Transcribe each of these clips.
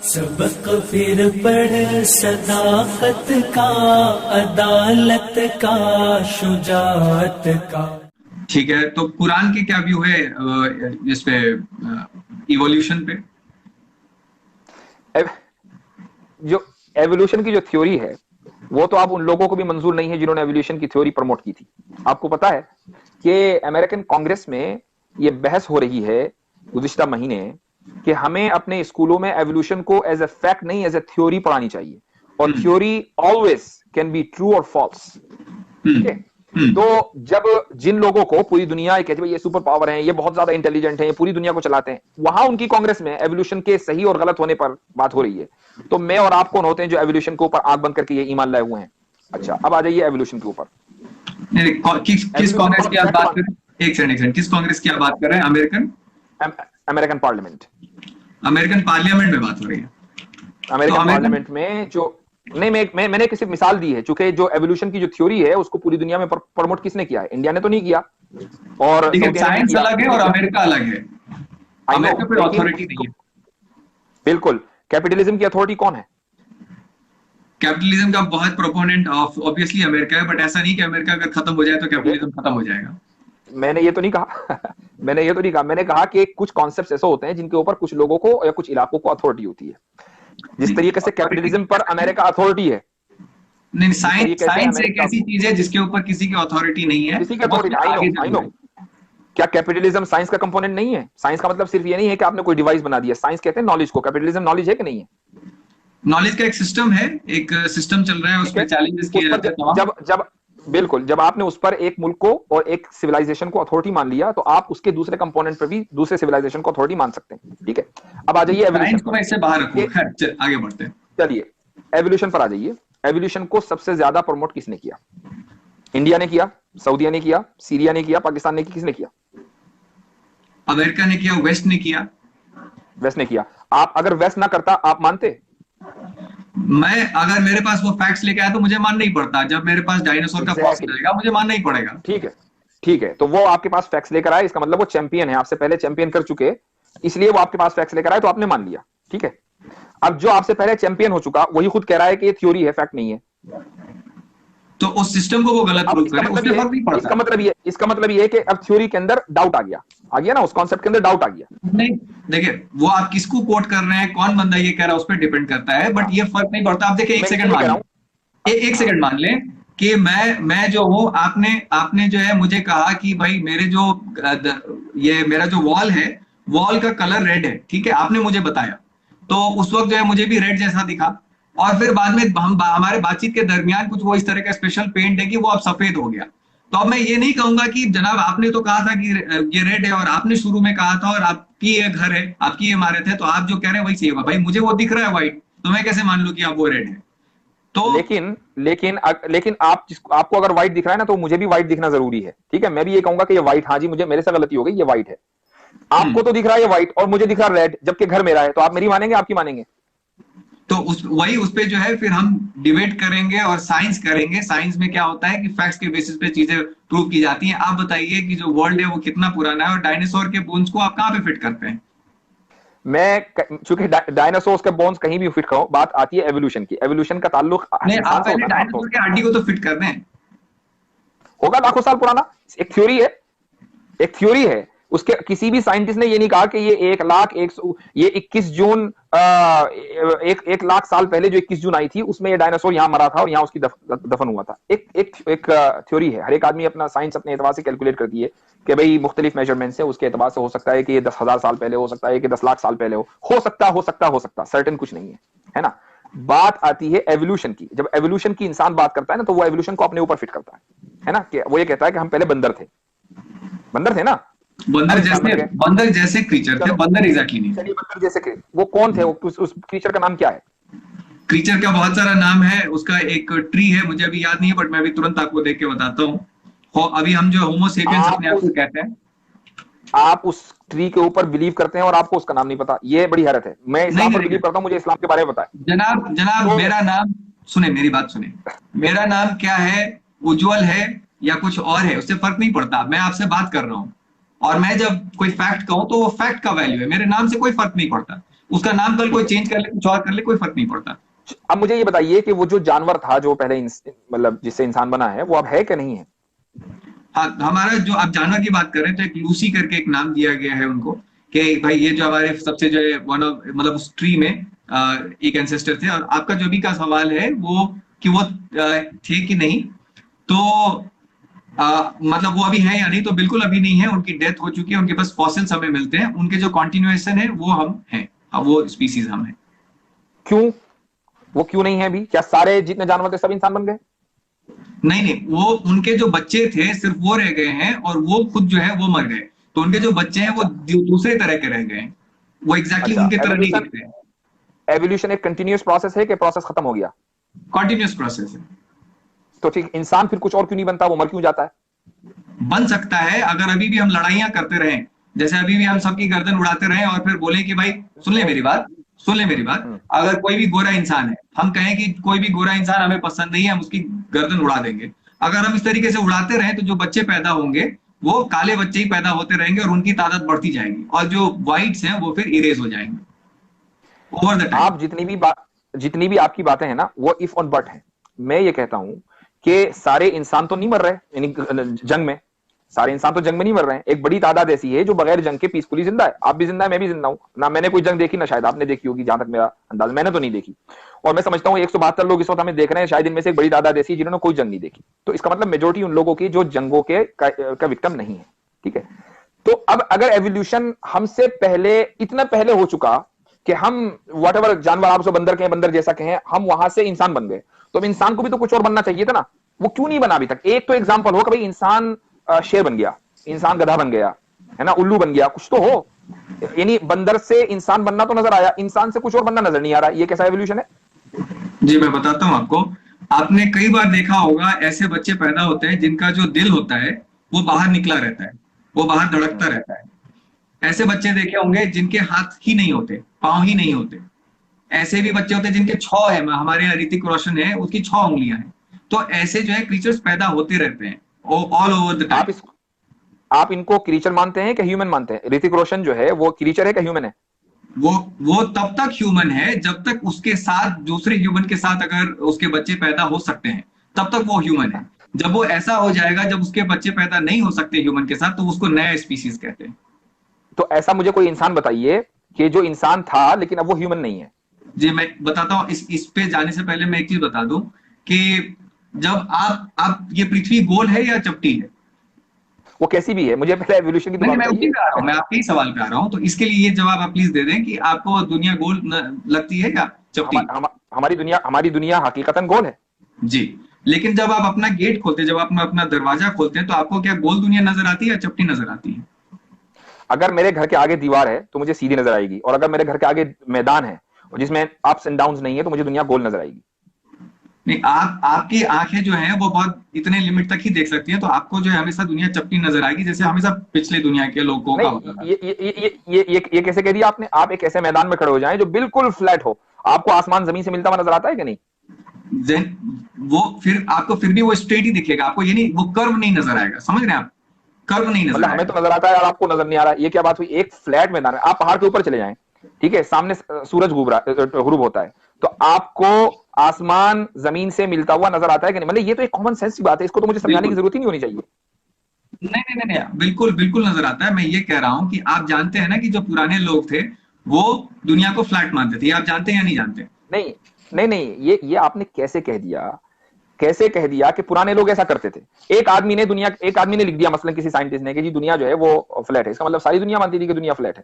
सबक फिर पढ़ सदाकत का, अदालत का, शुजाअत का। ठीक है, तो कुरान के क्या व्यू है इस पे, इवोल्यूशन पे? जो एवोल्यूशन की जो थ्योरी है वो तो आप उन लोगों को भी मंजूर नहीं है जिन्होंने एवोल्यूशन की थ्योरी प्रमोट की थी। आपको पता है कि अमेरिकन कांग्रेस में ये बहस हो रही है गुज़िश्ता महीने कि हमें अपने स्कूलों में एवोल्यूशन को एज ए फैक्ट नहीं, एज ए थ्योरी पढ़ानी चाहिए, और theory always can be true और फॉल्स। ठीक है, तो जब जिन लोगों को पूरी दुनिया ये कहती है ये सुपर पावर है, ये बहुत ज्यादा इंटेलिजेंट है, ये पूरी दुनिया को चलाते हैं, वहां उनकी कांग्रेस में एवोल्यूशन के सही और गलत होने पर बात हो रही है। तो मैं और आप कौन होते हैं जो एवोल्यूशन के ऊपर आंख बंद करके ये ईमान लाए हुए हैं? अच्छा, अब आ जाइए एवोल्यूशन के ऊपर। किस कांग्रेस की आप बात कर रहे हैं? एक सेकंड, किस कांग्रेस की आप बात कर रहे हैं? American parliament. अमेरिकन पार्लियामेंट में बात हो रही है? अमेरिकन पार्लियामेंट में जो नहीं, मैंने किसी मिसाल दी है, चूंकि जो एवोल्यूशन की जो थ्योरी है उसको पूरी दुनिया में प्रमोट किसने किया है? इंडिया ने तो नहीं किया, और साइंस अलग है और अमेरिका अलग है। अमेरिका पे अथॉरिटी नहीं है। बिल्कुल। कैपिटलिज्म की अथॉरिटी कौन है? कैपिटलिज्म का बहुत प्रोपोनेंट ऑब्वियसली अमेरिका है, बट ऐसा नहीं कि अमेरिका अगर खत्म हो जाए तो कैपिटलिज्म खत्म हो जाएगा। मैंने ये तो नहीं कहा मैंने ये तो नहीं कहा, मैंने कहा कि कुछ कॉन्सेप्ट्स ऐसे होते हैं जिनके ऊपर कुछ लोगों को या कुछ इलाकों को अथॉरिटी होती है। जिस तरीके से कैपिटलिज्म पर अमेरिका अथॉरिटी है। नहीं, साइंस एक ऐसी चीज है जिसके ऊपर किसी की अथॉरिटी नहीं है। किसी की अथॉरिटी आई नो। क्या कैपिटलिज्म साइंस का कंपोनेंट नहीं है? साइंस का मतलब सिर्फ ये नहीं है कि आपने कोई डिवाइस बना दिया। साइंस कहते हैं नॉलेज को। कैपिटलिज्म नॉलेज है कि नहीं है? नॉलेज का एक सिस्टम है, एक सिस्टम चल रहा है, उस पर चैलेंजेस किए जाते हैं। बिल्कुल, जब आपने उस पर एक मुल्क को और एक सिविलाइजेशन को अथॉरिटी मान लिया तो आप उसके दूसरे कंपोनेंट पर भी दूसरे सिविलाइजेशन को अथॉरिटी मान सकते हैं। ठीक है, अब आ जाइए एवोल्यूशन को। मैं इससे बाहर रखूं, आगे बढ़ते हैं। चलिए एवोल्यूशन पर आ जाइए। एवोल्यूशन को सबसे ज्यादा प्रमोट किसने किया? इंडिया ने किया, सऊदीया ने किया, सीरिया ने किया, पाकिस्तान ने किया, किसने किया? अमेरिका ने किया, वेस्ट ने किया। वेस्ट ने किया। आप अगर वेस्ट ना करता आप मानते? मैं अगर मेरे पास वो फैक्ट्स लेके आया तो मुझे मानना ही पड़ता। जब मेरे पास डायनासोर का फॉसिल आएगा मुझे मानना ही पड़ेगा। ठीक है, तो वो आपके पास फैक्ट्स लेकर आए, इसका मतलब वो चैंपियन है, आपसे पहले चैंपियन कर चुके, इसलिए वो आपके पास फैक्ट्स लेकर आए तो आपने मान लिया। ठीक है, अब जो आपसे पहले चैंपियन हो चुका वही खुद कह रहा है कि ये थ्योरी है, फैक्ट नहीं है, तो उस सिस्टम को वो गलत प्रूव करे, उससे फर्क नहीं पड़ता। इसका मतलब ये है कि अब थ्योरी के अंदर डाउट आ गया ना, उस कॉन्सेप्ट के अंदर डाउट आ गया। नहीं, देखिए वो आप किसको कोट कर रहे हैं, कौन बंदा ये कह रहा है, उस पर डिपेंड करता है, बट ये फर्क नहीं पड़ता। आप देखिए, एक सेकंड मान लें कि मैं जो हूं, आपने जो है मुझे कहा कि भाई मेरे जो ये मेरा जो वॉल है, वॉल का कलर रेड है। ठीक है, आपने मुझे बताया, तो उस वक्त जो है मुझे भी रेड जैसा दिखा, और फिर बाद में हमारे बातचीत के दरमियान कुछ वो इस तरह का स्पेशल पेंट है कि वो अब सफेद हो गया। तो अब मैं ये नहीं कहूंगा कि जनाब आपने तो कहा था कि ये रेड है, और आपने शुरू में कहा था, और आपकी ये घर है, आपकी ये इमारत है, तो आप जो कह रहे हैं वही सही होगा। भाई मुझे वो दिख रहा है व्हाइट, तो मैं कैसे मान लूं कि आप वो रेड है? तो लेकिन आपको अगर व्हाइट दिख रहा है ना, तो मुझे भी व्हाइट दिखना जरूरी है। ठीक है, मैं भी ये कहूंगा कि ये व्हाइट, हाँ जी मुझे मेरे से गलती हो गई, ये व्हाइट है। आपको तो दिख रहा है ये व्हाइट और मुझे दिख रहा है रेड, जबकि घर मेरा है, तो आप मेरी मानेंगे आपकी मानेंगे? तो उस पे जो है फिर हम डिबेट करेंगे और साइंस करेंगे। साइंस में क्या होता है कि फैक्ट्स के बेसिस पे चीजें प्रूव की जाती हैं। आप बताइए कि जो वर्ल्ड है वो कितना पुराना है, और डायनासोर के बोन्स को आप कहां पे फिट करते हैं? मैं चूंकि डायनासोर्स के बोन्स कहीं भी फिट करो, बात आती है एवोल्यूशन की। एवोल्यूशन का ताल्लुक नहीं, आप पहले डायनासोर के हड्डी को तो फिट कर दें। होगा लाखों साल पुराना, एक थ्योरी है। उसके किसी भी साइंटिस्ट ने ये नहीं कहा कि ये 21 जून 1 लाख साल पहले जो 21 जून आई थी उसमें ये डायनासोर यहां मरा था और यहां उसकी दफन हुआ था। एक थ्योरी है। हर एक आदमी अपना साइंस अपने एतबार से कैलकुलेट करती है कि भाई मुख्तलिफ मेजरमेंट से उसके एतबार से हो सकता है कि ये 10,000 साल पहले हो सकता है कि 10 लाख साल पहले हो सकता, सर्टेन कुछ नहीं है ना। बात आती है एवोल्यूशन की। जब एवोल्यूशन की इंसान बात करता है ना, तो वो एवोल्यूशन को अपने ऊपर फिट करता है ना, कि वो ये कहता है कि हम पहले बंदर थे ना, बंदर जैसे क्रीचर थे। बंदर एग्जैक्टली नहीं। चलिए बंदर जैसे वो कौन थे? उस क्रीचर का नाम क्या है? क्रीचर का बहुत सारा नाम है। उसका एक ट्री है, मुझे अभी याद नहीं है, बट मैं अभी तुरंत आपको देख के बताता हूँ। अभी हम जो होमो सेपियंस अपने आप को कहते हैं, आप उस ट्री के ऊपर बिलीव करते हैं और आपको उसका नाम नहीं पता। ये बड़ी हैरत है। मैं इस्लाम पर बिलीव करता हूँ, मुझे इस्लाम के बारे में पता है। जनाब मेरा नाम सुने, मेरी बात सुने। मेरा नाम क्या है, उज्जवल है या कुछ और है, उससे फर्क नहीं पड़ता। मैं आपसे बात कर रहा हूँ, और मैं जब कोई फैक्ट कहूं तो वो फैक्ट का वैल्यू है, मेरे नाम से कोई फर्क नहीं पड़ता। उसका नाम कल कोई चेंज कर ले, कुछ और कर ले, कोई फर्क नहीं पड़ता। अब मुझे ये बताइए कि वो जो जानवर था जो पहले मतलब जिससे इंसान बना है, वो अब है कि नहीं है? हाँ, हमारा जो आप जानवर की बात कर रहे हैं तो एक लूसी करके एक नाम दिया गया है उनको, कि भाई ये जो हमारे सबसे जो है वन ऑफ मतलब उस ट्री में एक एंसेस्टर थे। और आपका जो भी का सवाल है वो कि वो थे कि नहीं, तो मतलब वो अभी है या नहीं, तो बिल्कुल अभी नहीं है, उनकी डेथ हो चुकी है, उनके पास फॉसिल्स हमें मिलते हैं, उनके जो कॉन्टिन्यूएशन है वो हम हैं, अब वो स्पीसीज हम हैं। क्यों वो क्यों नहीं है अभी? क्या सारे जितने जानवर थे सब इंसान बन गए? नहीं नहीं, वो उनके जो बच्चे थे सिर्फ वो रह गए हैं, और वो खुद जो है वो मर गए, तो उनके जो बच्चे हैं वो दूसरे तरह के रह गए हैं, वो एग्जैक्टली अच्छा, उनके तरह नहीं दिखते हैं। एवोल्यूशन एक कंटिन्यूअस प्रोसेस है कि प्रोसेस खत्म हो गया? कॉन्टिन्यूस प्रोसेस है। तो ठीक, इंसान फिर कुछ और क्यों नहीं बनता, वो मर क्यों जाता है? बन सकता है अगर अभी भी हम लड़ाइयां करते रहें, जैसे अभी भी हम सबकी गर्दन उड़ाते रहें और फिर बोले कि भाई सुन ले मेरी बात, सुन ले मेरी बात, अगर कोई भी गोरा इंसान है, हम कहें कि कोई भी गोरा इंसान हमें पसंद नहीं है, हम उसकी गर्दन उड़ा देंगे, अगर हम इस तरीके से उड़ाते रहें तो जो बच्चे पैदा होंगे वो काले बच्चे ही पैदा होते रहेंगे और उनकी तादाद बढ़ती जाएगी, और जो व्हाइट्स हैं वो फिर इरेज हो जाएंगे ओवर द टाइम। आप जितनी भी आपकी बातें हैं ना, वो इफ और बट है। मैं ये कहता हूं कि सारे इंसान तो नहीं मर रहे यानी जंग में, सारे इंसान तो जंग में नहीं मर रहे हैं। एक बड़ी तादाद ऐसी है जो बगैर जंग के पीसफुली जिंदा है। आप भी जिंदा है, मैं भी जिंदा हूं ना। मैंने कोई जंग देखी ना शायद आपने देखी होगी, जहां तक मेरा अंदाज, मैंने तो नहीं देखी। और मैं समझता हूं 172 लोग इस वक्त हमें देख रहे हैं, शायद इनमें से एक बड़ी तादाद ऐसी जिन्होंने कोई जंग नहीं देखी। तो इसका मतलब मेजोरिटी उन लोगों की जो जंगों के का विक्टिम नहीं है, ठीक है। तो अब अगर एवोल्यूशन हमसे पहले, इतना पहले हो चुका कि हम वट एवर जानवर, आप उसको बंदर कहें, बंदर जैसा कहें, हम वहां से इंसान बन गए, तो अब इंसान को भी तो कुछ और बनना चाहिए था ना। वो क्यों नहीं बना अभी तक? एक तो एग्जांपल हो कि भाई इंसान शेर बन गया, इंसान गधा बन गया, है ना, उल्लू बन गया, कुछ तो हो। यानी बंदर से इंसान बनना तो नजर आया, इंसान से कुछ और बनना नजर नहीं आ रहा। ये कैसा एवोल्यूशन है? जी मैं बताता हूं आपको, आपने कई बार देखा होगा ऐसे बच्चे पैदा होते हैं जिनका जो दिल होता है वो बाहर निकला रहता है, वो बाहर धड़कता रहता है। ऐसे बच्चे देखे होंगे जिनके हाथ ही नहीं होते, पांव ही नहीं होते। ऐसे भी बच्चे होते हैं जिनके 6 है, हमारे यहाँ ऋतिक रोशन है, उसकी 6 उंगलियां हैं। तो ऐसे जो है क्रीचर्स पैदा होते रहते हैं ऑल ओवर द टाइम। आप इनको क्रीचर मानते हैं कि ह्यूमन मानते हैं? ऋतिक रोशन जो है वो क्रीचर है कि ह्यूमन है? वो तब तक ह्यूमन है जब तक उसके साथ दूसरे ह्यूमन के साथ अगर उसके बच्चे पैदा हो सकते हैं, तब तक वो ह्यूमन है। जब वो ऐसा हो जाएगा जब उसके बच्चे पैदा नहीं हो सकते ह्यूमन के साथ, तो उसको नया स्पीसीज कहते हैं। तो ऐसा मुझे कोई इंसान बताइए कि जो इंसान था लेकिन अब वो ह्यूमन नहीं है। जी मैं बताता हूँ, इस पे जाने से पहले मैं एक चीज बता दूं कि जब आप ये पृथ्वी गोल है या चपटी है? वो कैसी भी है, मुझे पहले एवोल्यूशन की तो मैं उसी पे आ रहा हूँ, मैं आपके ही सवाल पे आ रहा हूँ, तो इसके लिए ये जवाब आप प्लीज दे दें कि आपको दुनिया गोल लगती है या चपटी? हमारी दुनिया हकीकतन गोल है जी, लेकिन जब आप अपना गेट खोलते हैं, जब आप अपना दरवाजा खोलते हैं, तो आपको क्या गोल दुनिया नजर आती है या चपटी नजर आती है? अगर मेरे घर के आगे दीवार है तो मुझे सीधी नजर आएगी, और अगर मेरे घर के आगे मैदान है जिसमें अप्स एंड डाउन्स नहीं है तो मुझे दुनिया गोल नजर आएगी। नहीं, आपकी आंखें जो है वो बहुत इतने लिमिट तक ही देख सकती हैं, तो आपको जो है हमेशा दुनिया चपटी नजर आएगी, जैसे हमेशा पिछले दुनिया के लोगों का होता था। ये कैसे कह दिया आपने? आप एक ऐसे मैदान में खड़े हो जाएं जो बिल्कुल फ्लैट हो, आपको आसमान जमीन से मिलता हुआ नजर आता है कि नहीं? वो फिर आपको फिर भी वो स्ट्रेट ही दिखेगा, आपको ये नहीं, वो कर्व नहीं नजर आएगा। समझ रहे हैं आप? कर्व नहीं नजर हमें तो नजर आता है और आपको नजर नहीं आ रहा। ये क्या बात हुई? एक फ्लैट मैदान है, आप पहाड़ के ऊपर चले जाएं, ठीक है, सामने सूरज गुरूब होता है, तो आपको आसमान जमीन से मिलता हुआ नजर आता है कि नहीं? मतलब ये तो एक कॉमन सेंस की बात है, इसको तो मुझे समझाने की जरूरत ही नहीं होनी चाहिए। नहीं नहीं नहीं, बिल्कुल बिल्कुल नजर आता है। मैं ये कह रहा हूं कि आप जानते हैं ना कि जो पुराने लोग थे वो दुनिया को फ्लैट मानते थे, आप जानते हैं या नहीं जानते? नहीं नहीं नहीं, ये आपने कैसे कह दिया कि पुराने लोग ऐसा करते थे? एक आदमी ने लिख दिया, मसलन किसी साइंटिस्ट ने, कि जी दुनिया जो है वो फ्लैट है, इसका मतलब सारी दुनिया मानती थी कि दुनिया फ्लैट है?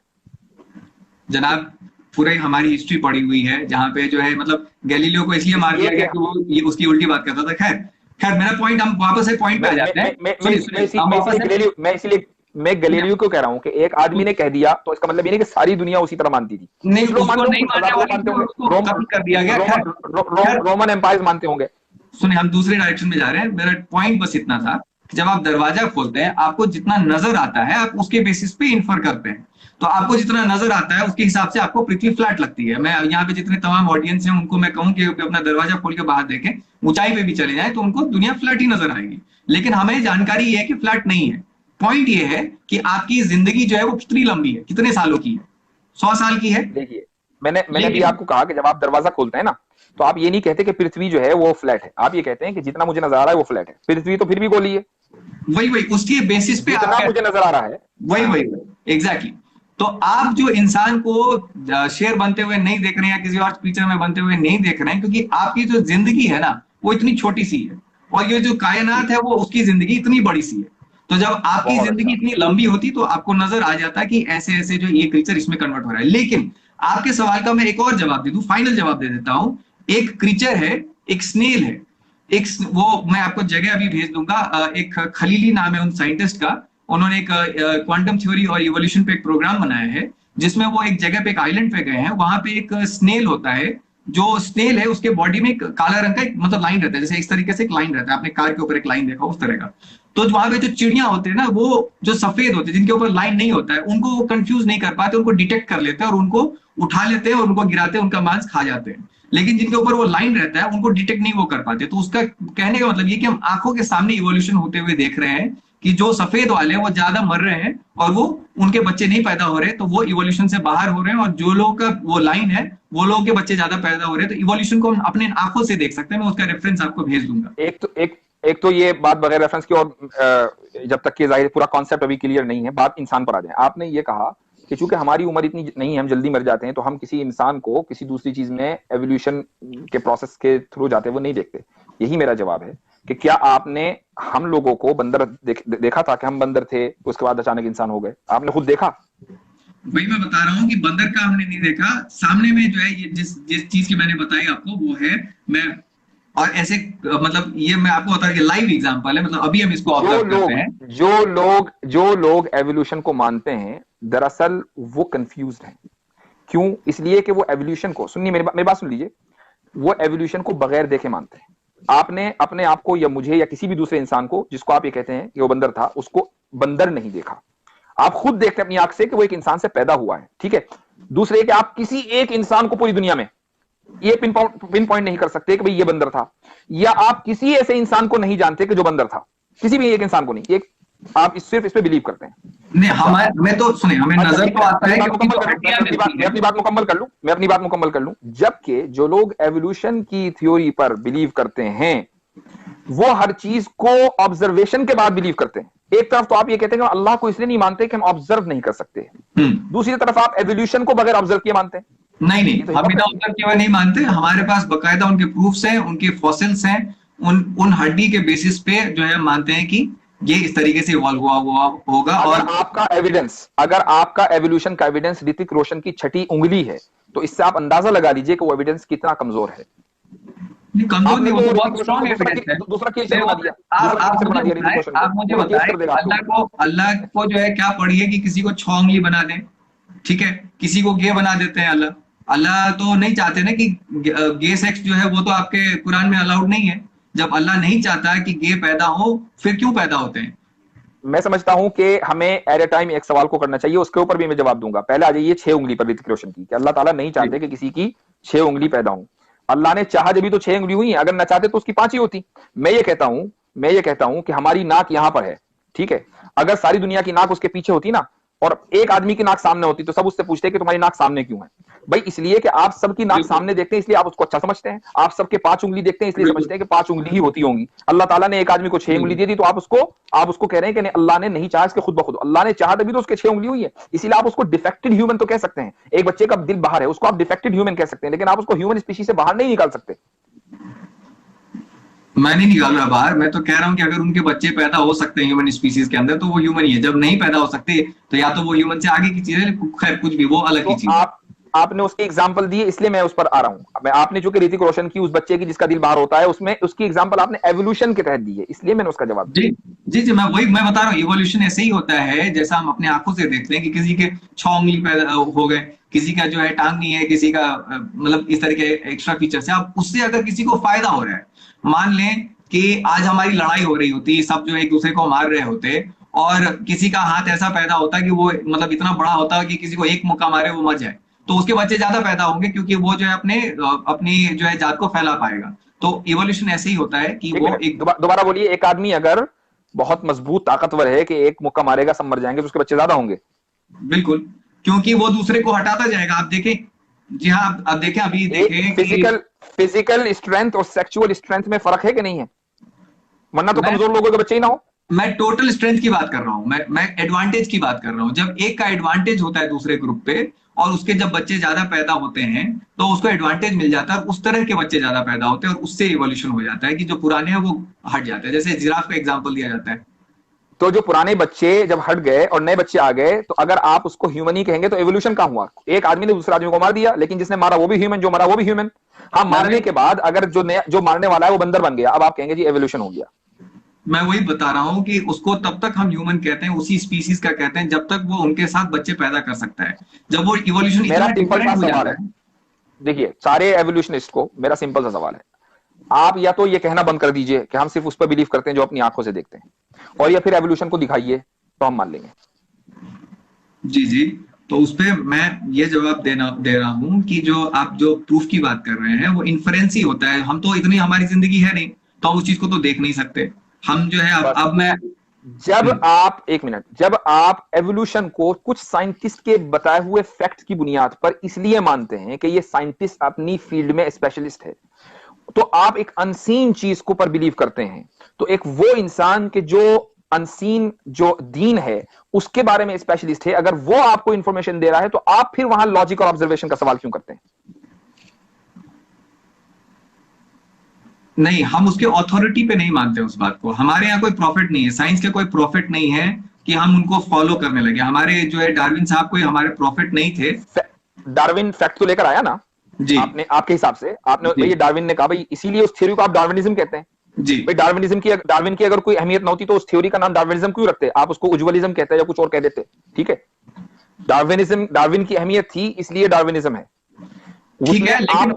जनाब पूरी हमारी हिस्ट्री पड़ी हुई है जहां पे जो है, मतलब गैलीलियो को इसलिए मार दिया गया कि वो ये उसकी उल्टी बात करता था। खैर मेरा पॉइंट, हम वापस एक पॉइंट पे आ जाते हैं। मैं गैलीलियो को कह रहा हूं कि एक आदमी ने कह दिया तो इसका मतलब ये नहीं कि सारी दुनिया उसी तरह मानती थी। नहीं, कर दिया गया। रोमन एम्पायर मानते होंगे। सुने, हम दूसरे डायरेक्शन में जा रहे हैं। मेरा पॉइंट बस इतना था कि जब आप दरवाजा खोलते हैं, आपको जितना नजर आता है आप उसके बेसिस पे इन्फर करते हैं। तो आपको जितना नजर आता है उसके हिसाब से आपको पृथ्वी फ्लैट लगती है। मैं यहाँ पे जितने तमाम ऑडियंस हैं उनको मैं कहूँ कि अपना दरवाजा खोल के बाहर देखें, ऊंचाई पे भी चले जाएं, तो उनको दुनिया फ्लैट ही नजर आएगी। लेकिन हमें जानकारी ये है कि फ्लैट नहीं है। पॉइंट ये है कि आपकी जिंदगी जो है वो कितनी लंबी है, कितने सालों की है? 100 साल की है? देखिए मैंने भी आपको कहा कि जब आप दरवाजा खोलते हैं ना, तो आप ये नहीं कहते कि पृथ्वी जो है वो फ्लैट है, आप ये कहते हैं कि जितना मुझे नजर आ रहा है वो फ्लैट है। पृथ्वी तो फिर भी गोली है, वही उसकी बेसिस पे जितना मुझे नजर आ रहा है वही एग्जैक्टली। तो आप जो इंसान को शेर बनते हुए नहीं देख रहे हैं या किसी और पिक्चर में बनते हुए नहीं देख रहे हैं, क्योंकि आपकी जो जिंदगी है ना वो इतनी छोटी सी है, और ये जो कायनात है वो उसकी जिंदगी इतनी बड़ी सी है। तो जब आपकी जिंदगी इतनी लंबी होती तो आपको नजर आ जाता है कि ऐसे ऐसे जो ये क्रीचर इसमें कन्वर्ट हो रहा है। लेकिन आपके सवाल का मैं एक और जवाब दे दूं, फाइनल जवाब दे देता हूं। एक क्रीचर है, एक स्नेल है, एक वो मैं आपको जगह अभी भेज दूंगा, एक खलीली नाम है उन साइंटिस्ट का। उन्होंने एक क्वांटम थ्योरी और इवोल्यूशन पे एक प्रोग्राम बनाया है, जिसमें वो एक जगह पे एक आइलैंड पे गए हैं। वहां पे एक स्नेल होता है, जो स्नेल है उसके बॉडी में एक काला रंग का एक मतलब लाइन रहता है, जैसे इस तरीके से एक लाइन रहता है, आपने कार के ऊपर एक लाइन देखा उस तरह का। तो वहां पे जो चिड़िया होते हैं ना, वो जो सफेद होते हैं जिनके ऊपर लाइन नहीं होता है, उनको वो कंफ्यूज नहीं कर पाते, उनको डिटेक्ट कर लेते हैं और उनको उठा लेते हैं और उनको गिराते हैं, उनका मांस खा जाते हैं। लेकिन जिनके ऊपर वो लाइन रहता है उनको डिटेक्ट नहीं वो कर पाते। तो उसका कहने का मतलब ये कि हम आंखों के सामने इवोल्यूशन होते हुए देख रहे हैं कि जो सफेद वाले हैं वो ज्यादा मर रहे हैं और वो उनके बच्चे नहीं पैदा हो रहे, तो वो इवोल्यूशन से बाहर हो रहे हैं, और जो लोगों का वो लाइन है वो लोगों के बच्चे ज्यादा पैदा हो रहे हैं। तो इवोल्यूशन को हम अपने आंखों से देख सकते हैं। मैं उसका रेफरेंस आपको भेज दूंगा। एक तो ये बात बगैर रेफरेंस की, और जब तक कि जाहिर पूरा कॉन्सेप्ट अभी क्लियर नहीं है, बात इंसान पर आ जाए। आपने ये कहा कि चूंकि हमारी उम्र इतनी नहीं है, हम जल्दी मर जाते हैं, तो हम किसी इंसान को किसी दूसरी चीज में एवोल्यूशन के प्रोसेस के थ्रू जाते वो नहीं देखते। यही मेरा जवाब है कि क्या आपने हम लोगों को बंदर देखा था कि हम बंदर थे, उसके बाद अचानक इंसान हो गए? आपने खुद देखा? वही मैं बता रहा हूँ कि बंदर का हमने नहीं देखा। सामने में जो है ये जिस चीज की मैंने बताई आपको वो है, मैं और ऐसे मतलब ये मैं आपको बता रहा लाइव एग्जांपल है, मतलब अभी हम इसको ऑब्जर्व करते हैं। जो लोग एवोल्यूशन को मानते हैं दरअसल वो कंफ्यूज्ड हैं। क्यों? इसलिए कि वो एवोल्यूशन को, सुनिए मेरी बात सुन लीजिए, वो एवोल्यूशन को बगैर देखे मानते हैं। आपने अपने आप को या मुझे या किसी भी दूसरे इंसान को जिसको आप ये कहते हैं कि वो बंदर था, उसको बंदर नहीं देखा। आप खुद देखते हैं अपनी आंख से कि वो एक इंसान से पैदा हुआ है, ठीक है। दूसरे कि आप किसी एक इंसान को पूरी दुनिया में ये पिन पॉइंट नहीं कर सकते कि भाई ये बंदर था, या आप किसी ऐसे इंसान को नहीं जानते कि जो बंदर था, किसी भी एक इंसान को नहीं। एक आप सिर्फ इस पे बिलीव करते हैं। नहीं, मैं तो सुने, हमें नजर तो आता है। मैं अपनी बात मुकम्मल कर लूं। जबकि जो लोग एवोल्यूशन की थ्योरी पर बिलीव करते हैं वो हर चीज को ऑब्जर्वेशन के बाद बिलीव करते हैं। एक तरफ तो आप ये कहते हैं कि अल्लाह को इसलिए नहीं मानते कि हम ऑब्जर्व नहीं कर सकते, दूसरी तरफ आप एवोल्यूशन को बगैर ऑब्जर्व किए मानते हैं। नहीं, हम बिना ऑब्जर्व किए नहीं मानते। हमारे पास बकायदा उनके प्रूफ्स हैं, उनके फॉसिल्स हैं, उन हड्डी के बेसिस पे जो है मानते हैं कि ये इस तरीके से इवॉल्व हुआ होगा। और अगर आपका एवोल्यूशन का एविडेंस ऋतिक रोशन की छठी उंगली है, तो इससे आप अंदाजा लगा लीजिए कि वो एविडेंस कितना कमजोर है। कमजोर नहीं, वो बहुत स्ट्रांग एविडेंस है। दूसरा केस बना दिया। आप मुझे बताएं, अल्लाह को जो है क्या पड़ी है कि किसी को 6 उंगली बना दें, ठीक है, किसी को गे बना देते हैं। अल्लाह तो नहीं चाहते ना कि गे सेक्स जो है वो तो आपके कुरान में अलाउड नहीं है। जब अल्लाह नहीं चाहता कि गे पैदा हो, फिर क्यों पैदा होते हैं? मैं समझता हूं कि हमें एट ए टाइम एक सवाल को करना चाहिए, उसके ऊपर भी मैं जवाब दूंगा। पहले आ जाइए 6 उंगली पर ऋतिक रोशन की, कि अल्लाह ताला नहीं चाहते कि किसी की 6 उंगली पैदा हो। अल्लाह ने चाहा जब भी तो 6 उंगली हुई, अगर ना चाहते तो उसकी 5 ही होती। मैं ये कहता हूं कि हमारी नाक यहां पर है, ठीक है। अगर सारी दुनिया की नाक उसके पीछे होती ना, और एक आदमी की नाक सामने होती, तो सब उससे पूछते कि तुम्हारी नाक सामने क्यों है? भाई इसलिए कि आप सबकी नाक सामने देखते हैं, इसलिए आप उसको अच्छा समझते हैं। आप सबके 5 उंगली देखते हैं, इसलिए समझते हैं कि 5 उंगली ही होती होंगी। अल्लाह ताला ने एक आदमी को 6 उंगली दी थी, तो आप उसको कह रहे हैं कि नहीं, अल्लाह ने नहीं चाहा, इसके खुद ब खुद अल्लाह ने चाहा तभी तो उसके 6 उंगली हुई है। इसीलिए आप उसको डिफेक्टेड ह्यूमन तो कह सकते हैं। एक बच्चे का दिल बाहर है, उसको आप डिफेक्टेड ह्यूमन कह सकते हैं, लेकिन आप उसको ह्यूमन स्पीशीज से बाहर नहीं निकाल सकते। मैं नहीं निकाल रहा बाहर, मैं तो कह रहा हूं कि अगर उनके बच्चे पैदा हो सकते हैं ह्यूमन स्पीसीज के अंदर, तो वो ह्यूमन ही है। जब नहीं पैदा हो सकते तो या तो वो ह्यूमन से आगे की चीज है, खैर कुछ भी, वो अलग की चीज। आपने उसकी एग्जांपल दी, इसलिए मैं उस पर आ रहा हूं। आपने जो कि ऋतिक रोशन की उस बच्चे की जिसका दिल बाहर होता है, उसमें उसकी एग्जांपल आपने एवोल्यूशन के तहत दी है, इसलिए मैंने उसका जवाब दिया। जी, मैं बता रहा हूँ, इवोल्यूशन ऐसे ही होता है जैसा हम अपने आंखों से देखते हैं कि किसी के 6 उंगली पैदा हो गए, किसी का जो है टांग नहीं है, किसी का मतलब इस तरह के एक्स्ट्रा फीचर्स है। अब उससे अगर किसी को फायदा हो रहा है, मान लें कि आज हमारी लड़ाई हो रही होती, सब जो एक दूसरे को मार रहे होते, और किसी का हाथ ऐसा पैदा होता कि वो मतलब इतना बड़ा होता कि किसी को एक मुक्का मारे वो मर जाए, तो उसके बच्चे ज्यादा पैदा होंगे, क्योंकि वो जो है अपनी जो है जात को फैला पाएगा। तो इवोल्यूशन ऐसे ही होता है कि वो एक दोबारा बोलिए। एक आदमी अगर बहुत मजबूत ताकतवर है कि एक मुक्का मारेगा सब मर जाएंगे, तो उसके बच्चे ज्यादा होंगे? बिल्कुल, क्योंकि वो दूसरे को हटाता जाएगा। आप देखें जी हाँ, अब देखें, अभी देखें कि फिजिकल स्ट्रेंथ और सेक्सुअल स्ट्रेंथ में फर्क है कि नहीं है? वरना तो मैं कमजोर लोगों के बच्चे ही ना हो। मैं टोटल स्ट्रेंथ की बात कर रहा हूं, मैं एडवांटेज की बात कर रहा हूं। जब एक का एडवांटेज होता है दूसरे ग्रुप पे, और उसके जब बच्चे ज्यादा पैदा होते हैं तो उसको एडवांटेज मिल जाता है, और उस तरह के बच्चे ज्यादा पैदा होते हैं, और उससे इवोल्यूशन हो जाता है कि जो पुराने हैं वो हट जाते हैं। जैसे जिराफ का एग्जाम्पल दिया जाता है। तो जो पुराने बच्चे जब हट गए और नए बच्चे आ गए, तो अगर आप उसको ह्यूमन ही कहेंगे तो एवोल्यूशन कहां हुआ? एक आदमी ने दूसरे आदमी को मार दिया, लेकिन जिसने मारा वो भी ह्यूमन, जो मरा वो भी ह्यूमन। हाँ, मारने के बाद अगर जो नया जो मारने वाला है वो बंदर बन गया, अब आप कहेंगे जी एवोल्यूशन हो गया। मैं वही बता रहा हूं कि उसको तब तक हम ह्यूमन कहते हैं, उसी स्पीसीज का कहते हैं, जब तक वो उनके साथ बच्चे पैदा कर सकता है। जब वो इवोल्यूशन मेरा इतना सिंपल सा डिफरेंट हो सवाल जाता है, है। देखिए सारे एवोल्यूशनिस्ट को मेरा सिंपल सा सवाल है, आप या तो ये कहना बंद कर दीजिए कि हम सिर्फ उस पर बिलीव करते हैं जो अपनी आंखों से देखते हैं, और या फिर एवोल्यूशन को दिखाइए तो हम मान लेंगे। जी जी, तो उस पे मैं ये जवाब दे रहा हूं कि जो आप जो प्रूफ की बात कर रहे हैं वो इन्फरेंस ही होता है। हम तो इतनी हमारी जिंदगी है नहीं, तो हम उस चीज को तो देख नहीं सकते। हम जो है अब मैं जब आप एक मिनट, जब आप एवोल्यूशन को कुछ साइंटिस्ट के बताए हुए फैक्ट की बुनियाद पर इसलिए मानते हैं कि ये साइंटिस्ट अपनी फील्ड में स्पेशलिस्ट है, तो आप एक अनसीन चीज को पर बिलीव करते हैं, तो एक वो इंसान के जो अनसीन जो दीन है उसके बारे में स्पेशलिस्ट है, अगर वो आपको इंफॉर्मेशन दे रहा है, तो आप फिर वहां लॉजिक और ऑब्जर्वेशन का सवाल क्यों करते हैं? नहीं, हम उसके अथॉरिटी पे नहीं मानते उस बात को। हमारे यहाँ कोई प्रॉफिट नहीं है, साइंस के कोई प्रॉफिट नहीं है कि हम उनको फॉलो करने लगे। हमारे जो है डार्विन साहब कोई हमारे प्रॉफिट नहीं थे। डार्विन फैक्ट तो लेकर आया ना जी आपने, आपके हिसाब से आपने जी ये डार्विन ने कहा भाई, इसीलिए उस थ्योरी को आप डार्विनिज्म कहते हैं। जी भाई डार्विन की अगर कोई अहमियत ना होती तो उस थ्योरी का नाम डार्विनिज्म क्यों रखते? आप उसको उज्ज्वलिज्म कहते हैं या कुछ और कह देते, ठीक है। डार्विन की अहमियत थी इसलिए डार्विनिज्म है। ठीक है, लेकिन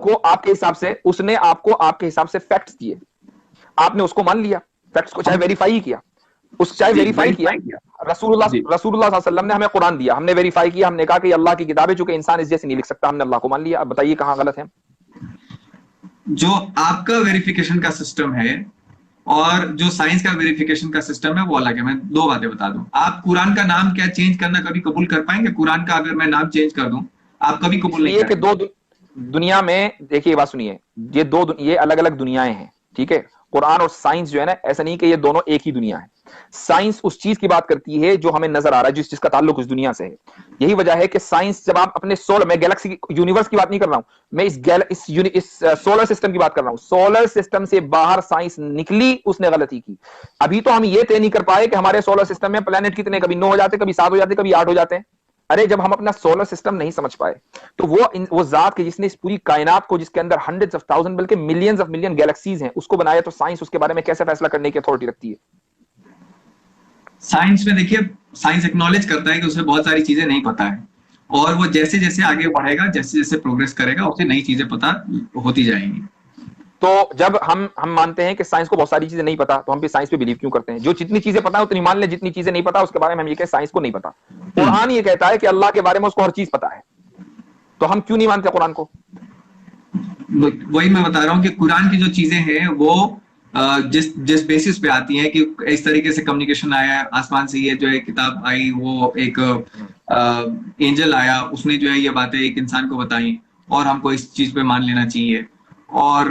उसने आपको आपके हिसाब से फैक्ट्स दिए, आपने उसको मान लिया, फैक्ट्स को चाहे वेरीफाई ही किया, वेरीफाई किया। रसूलुल्लाह सल्लल्लाहु अलैहि वसल्लम ने हमें कुरान दिया, हमने वेरीफाई किया, हमने कहा कि अल्लाह की किताब है, चूंकि इंसान इस जैसे नहीं लिख सकता, हमने अल्लाह को मान लिया। अब बताइए कहां गलत है? जो आपका वेरिफिकेशन का सिस्टम है और जो साइंस का वेरिफिकेशन का सिस्टम है वो अलग है। मैं दो बातें बता दूं। आप कुरान का नाम क्या चेंज करना कभी कबूल कर पाएंगे? कुरान का अगर मैं नाम चेंज कर दूं, आप कभी कबूल नहीं कि करेंगे। दुनिया में देखिए, बात सुनिए, ये अलग अलग दुनियाएं हैं, ठीक है। कुरान और साइंस जो है ना, ऐसा नहीं कि ये दोनों एक ही दुनिया है। साइंस उस चीज की बात करती है जो हमें नजर आ रहा है, जिसका ताल्लुक उस दुनिया से है। यही वजह है कि साइंस, जब आप अपने मैं गैलेक्सी यूनिवर्स की बात नहीं कर रहा हूं, मैं इस सोलर सिस्टम की बात कर रहा हूं। सोलर सिस्टम से बाहर साइंस निकली, उसने गलती की। अभी तो हम ये तय नहीं कर पाए कि हमारे सोलर सिस्टम में प्लेनेट कितने, कभी 9 हो जाते, कभी 7 हो जाते, कभी 8 हो जाते हैं। अरे जब हम अपना सोलर सिस्टम नहीं समझ पाए, तो वो जात के जिसने इस पूरी कायनात को, जिसके अंदर हंड्रेड्स ऑफ थाउजेंड बल्कि मिलियंस ऑफ मिलियन गैलेक्सीज हैं, उसको बनाया, तो साइंस उसके बारे में कैसे फैसला करने की अथॉरिटी रखती है? साइंस में देखिए, साइंस एक्नॉलेज करता है कि उसे बहुत सारी चीजें नहीं पता है, और वो जैसे जैसे आगे बढ़ेगा, जैसे जैसे प्रोग्रेस करेगा, उसे नई चीजें पता होती जाएंगी। तो जब हम मानते हैं कि साइंस को बहुत सारी चीजें नहीं पता, तो हम भी साइंस पे बिलीव क्यों करते हैं? जो जितनी चीजें पता है उतनी मान ले, जितनी चीजें नहीं पता उसके बारे में हम ये कहें साइंस को नहीं पता। कुरान ये कहता है कि अल्लाह के बारे में उसको हर चीज पता है, तो हम क्यों नहीं मानते कुरान को? वही मैं बता रहा हूँ कि कुरान की जो चीजें हैं वो जिस बेसिस पे आती हैं कि इस तरीके से कम्युनिकेशन आया आसमान से, ये जो है किताब आई, वो एक एंजल आया, उसने जो है ये बातें एक इंसान को बताई, और हमको इस चीज पे मान लेना चाहिए, और